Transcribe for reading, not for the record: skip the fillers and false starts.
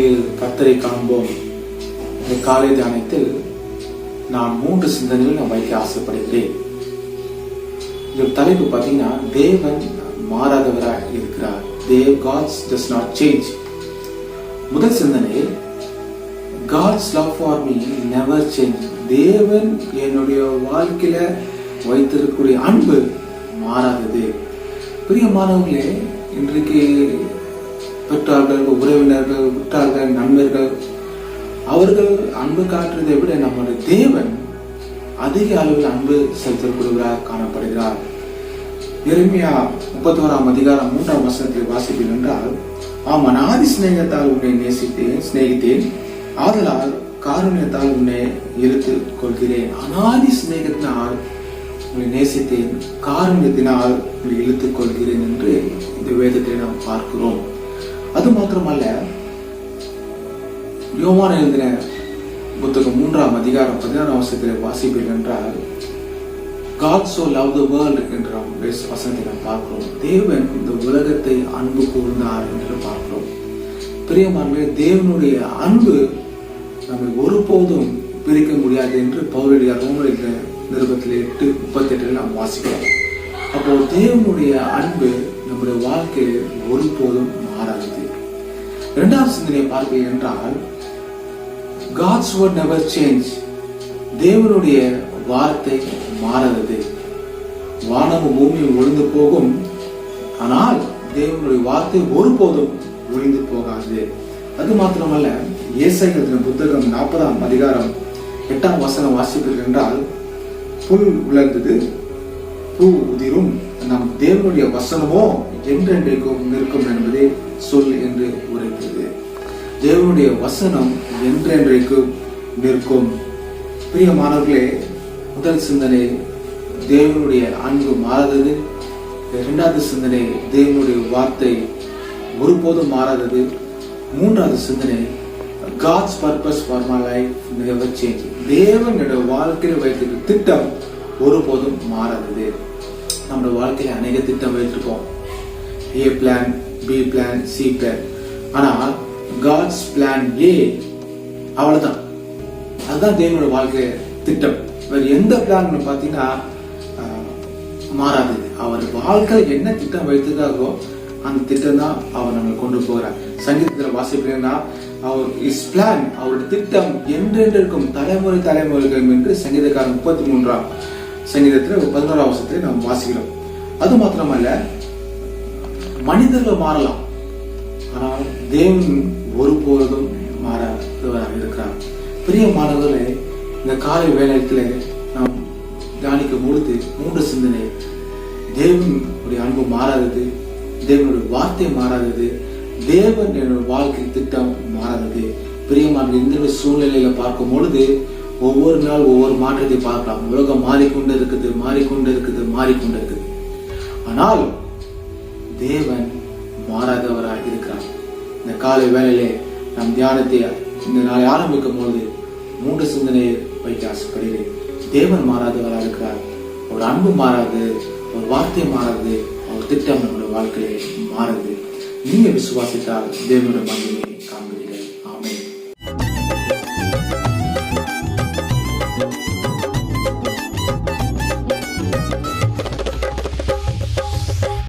காலையில் கர்த்தரை காண்போம். இந்த காலை தியானத்தில் நான் 3 சிந்தனைகள் நான் வைக்க ஆசைப்படுகிறேன். இந்த தலைப்பு பார்த்தீங்கன்னா, தேவன் மாறாதவராய் இருக்கிறார். God does not change. முதல் சிந்தனை, God's love for me never change. தேவன் என்னுடைய வாழ்க்கையில வைத்திருக்கக்கூடிய அன்பு மாறாதது. பிரியமானவர்களே, இன்றைக்கு பெற்றார்கள், உறவினர்கள், உற்றார்கள், நண்பர்கள், அவர்கள் அன்பு காட்டுறதை விட நம்முடைய தேவன் அதிக அளவில் அன்பு செலுத்தக்கூடியவராக காணப்படுகிறார். எரேமியா 31ஆம் அதிகாரம் 3ஆம் வசனத்தில் வாசிப்பீர்கள் என்றால், ஆம், அநாதி சிநேகத்தால் உன்னை சிநேகித்தேன், ஆதலால் காருண்யத்தால் உன்னை இழுத்துக் கொள்கிறேன். அநாதி சிநேகத்தினால் உன்னை நேசித்தேன், காருண்யத்தினால் உன்னை இழுத்துக் கொள்கிறேன் என்று இந்த வேதத்தை நாம் பார்க்கிறோம். அது மாத்திரமல்ல, யோவான் எழுதின புத்தகம் 3ஆம் அதிகாரம் 16ஆம் வசனத்தில் வாசிப்பீர்கள் என்றால், God so loved the world என்ற வசனத்தை நாம் பார்க்கிறோம். தேவன் இந்த உலகத்தை அன்பு கூர்ந்தார் என்று பார்க்கிறோம். பிரியமானவர்களே, தேவனுடைய அன்பு நம்மை ஒருபோதும் பிரிக்க முடியாது என்று பவுலடியார் ரோமர் நிருபத்தில் 8:38 நாம் வாசிக்கிறோம். அப்போ தேவனுடைய அன்பு நம்முடைய வாழ்க்கையில் ஒருபோதும் மாறாது. இரண்டாவது சிந்தனையை பார்ப்பீர்கள் என்றால், God's word never change. தேவனுடைய வார்த்தை மாறாதது. வானமும் பூமியும் ஒழிந்து போகும், ஆனால் தேவனுடைய வார்த்தை ஒருபோதும் ஒழிந்து போகாது. அது மாத்திரமல்ல, ஏசாயா புத்தகம் 40ஆம் அதிகாரம் 8ஆம் வசனம் வாசிப்பீர்கள் என்றால், புல் உலர்ந்தது, பூ உதிரும், நம் தேவனுடைய வசனமோ என்றென்றைக்கும் நிற்கும் என்பதே சொல் என்று உரைக்கிறது. தேவனுடைய வசனம் என்றென்றைக்கும் நிற்கும். பிரியமானவர்களே, முதல் சிந்தனை, தேவனுடைய அன்பு மாறாதது. இரண்டாவது சிந்தனை, தேவனுடைய வார்த்தை ஒருபோதும் மாறாதது. மூன்றாவது சிந்தனை, God's purpose for my life never change. தேவனுடைய வாழ்க்கையில் வைத்திருக்கிற திட்டம் ஒருபோதும் மாறாதது. நம்முடைய வாழ்க்கையில அநேக திட்டம் வைத்திருப்போம். A plan, B plan, C plan. ஆனால் God's plan A, அவ்வளவுதான். அதுதான் தேவனுடைய வாழ்க்கை திட்டம். வேற எந்த பிளான் பார்த்தீங்கன்னா மாறாது. அவர் வாழ்க்கையில் என்ன திட்டம் வைத்திருக்காரோ அந்த திட்டம் தான் அவர் நம்மளை கொண்டு போகிறார். சங்கீதத்தில் வாசிப்பீங்கன்னா, அவர் இஸ் பிளான், அவருடைய திட்டம் என்றென்றிருக்கும், தலைமுறை தலைமுறைகள் என்று சங்கீதக்காரன் 33ஆம் சங்கீதத்தில் 11ஆம் வசனத்தை நாம் வாசிக்கிறோம். அது மாத்திரமல்ல, மனிதர்கள் மாறலாம், ஆனால் தேவன் ஒருபோதும் மாறாதவராக இருக்கிறார். பிரியமானவர்களே, இந்த காலை வேளையத்தில் நாம் தியானிக்கும் பொழுது 3 சிந்தனை, தேவனுடைய அன்பு மாறாதது, தேவனுடைய வார்த்தை மாறாதது, தேவன் என்னுடைய வாழ்க்கை திட்டம் மாறாதது. பிரியமான இந்த சூழ்நிலையில பார்க்கும் பொழுது ஒவ்வொரு நாள் ஒவ்வொரு மாற்றத்தை பார்க்கலாம். உலகம் மாறிக்கொண்டு இருக்குது. ஆனால் தேவன் மாறாதவராக இருக்கிறார். இந்த காலை வேளையிலே நம் தியானத்தை இந்த நாளை ஆரம்பிக்கும் பொழுது 3 சிந்தனையை வைக்க ஆசைப்படுகிறேன். தேவன் மாறாதவராக இருக்கிறார், ஒரு அன்பு மாறாது, ஒரு வார்த்தை மாறாது, அவர் திட்டம் நம்முடைய வாழ்க்கையை மாறாது. நீங்க விசுவாசித்தால் தேவனுடைய மகிமை